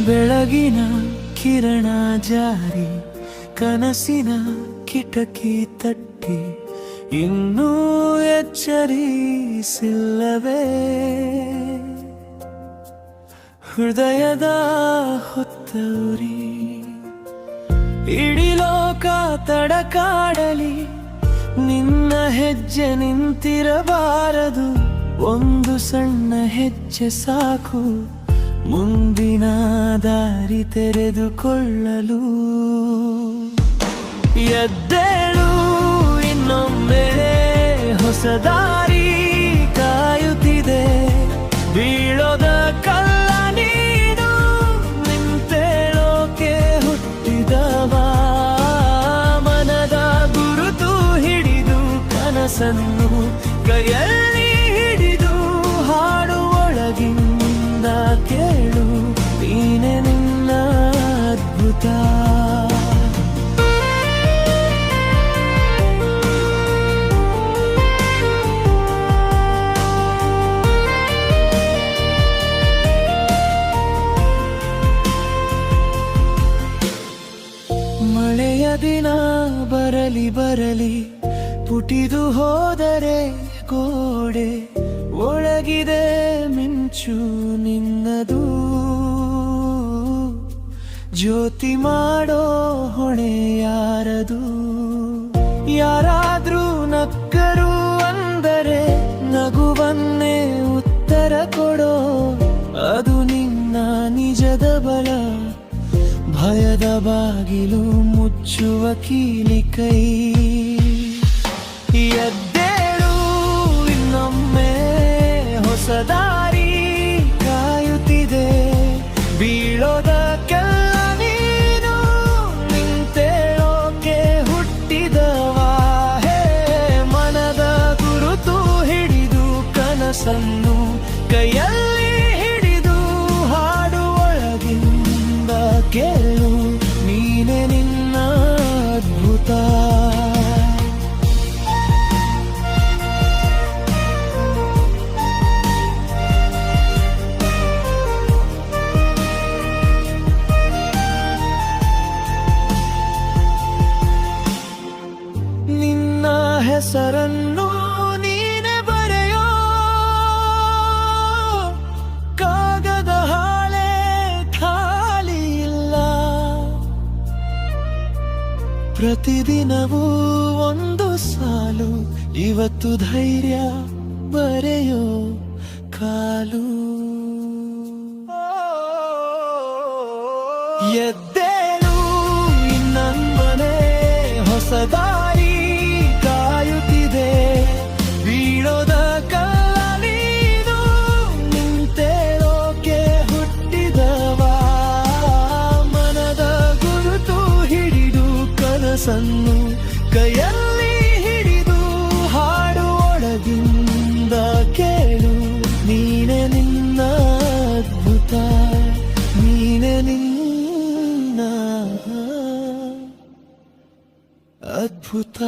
ಬೆಳಗಿನ ಕಿರಣ ಜಾರಿ ಕನಸಿನ ಕಿಟಕಿ ತಟ್ಟಿ ಇನ್ನೂ ಎಚ್ಚರಿಸಿಲ್ಲವೇ ಹೃದಯದ ಹೊತ್ತೂರಿ ಇಡೀ ಲೋಕ ತಡಕಾಡಲಿ ನಿನ್ನ ಹೆಜ್ಜೆ ನಿಂತಿರಬಾರದು ಒಂದು ಸಣ್ಣ ಹೆಜ್ಜೆ ಸಾಕು ಮುಂದಿನ ದಾರಿ ತೆರೆದುಕೊಳ್ಳಲು ಎದ್ದೇಳು ಇನ್ನೊಮ್ಮೆ ಹೊಸ ದಾರಿ ಕಾಯುತ್ತಿದೆ ಬೀಳೋದ ಕಲ್ಲ ನೀನು ನಿಂತೇಳೋಕೆ ಹುಟ್ಟಿದವ ಮನದ ಗುರುತು ಹಿಡಿದು ಕನಸನ್ನು ಕೈಯಲ್ಲಿ ಹಿಡಿದು ಹಾಡು ಒಳಗಿಂದ ಕೇಳು ನೀನೆ ನಿನ್ನ ಅದ್ಭುತ ಮಳೆಯ ದಿನ ಬರಲಿ ಬರಲಿ ಪುಟಿದು ಹೋದರೆ ಗೋಡೆ ಒಳಗಿದೆ ಮಿಂಚು ನಿನ್ನದು ಜ್ಯೋತಿ ಮಾಡೋ ಹೊಣೆ ಯಾರದು ಯಾರಾದ್ರೂ ನಕ್ಕರು ಅಂದರೆ ನಗುವನ್ನೇ ಉತ್ತರ ಕೊಡೋ ಅದು ನಿನ್ನ ನಿಜದ ಬಲ ಭಯದ ಬಾಗಿಲು ಮುಚ್ಚುವ ಕೀಲಿ ಕೈ ಎದ್ದೇಳು ಇನ್ನೊಮ್ಮೆ ಹೊಸ ದಾರಿ ಕಾಯುತ್ತಿದೆ ಬೀಳೋದಕ್ಕೆಲ್ಲ ನೀನು ನಿಂತೇಳೋಕೆ ಹುಟ್ಟಿದವ ಹೇ ಮನದ ಗುರುತು ಹಿಡಿದು ಕನಸನ್ನು ಕೈಯಲ್ಲಿ ಹಿಡಿದು ಹಾಡು ಒಳಗಿಂದ ಕೇಳು ನೀನೆ ನಿನ್ನ ಅದ್ಭುತ ನಿನ್ನ ಹೆಸರನ್ನು ನೀನೆ ಬರೆಯೋ ಕಾಗದ ಹಾಳೆ ಖಾಲಿ ಇಲ್ಲ ಪ್ರತಿದಿನವೂ ಒಂದು ಸಾಲು ಇವತ್ತು ಧೈರ್ಯ ಬರೆಯೋ ಕಾಲು ಎದ್ದೇಳು ಇನ್ನೊಮ್ಮೆ ಹೊಸ ದಾರಿ ಕಾಯುತ್ತಿದೆ ಬೀಳೋದ ಕಲ್ಲ ನೀನು ನಿಂತೇಳೋಕೆ ಹುಟ್ಟಿದವ ಮನದ ಗುರುತು ಹಿಡಿದು ಕನಸನ್ನು ಕೈಯಲ್ಲಿ ಹಿಡಿದು ಹಾಡು ಒಳಗಿಂದ ಕೇಳು ನೀನೆ ನಿನ್ನ ಅದ್ಭುತ ನೀನೆ ನಿನ್ನ ಅದ್ಭುತ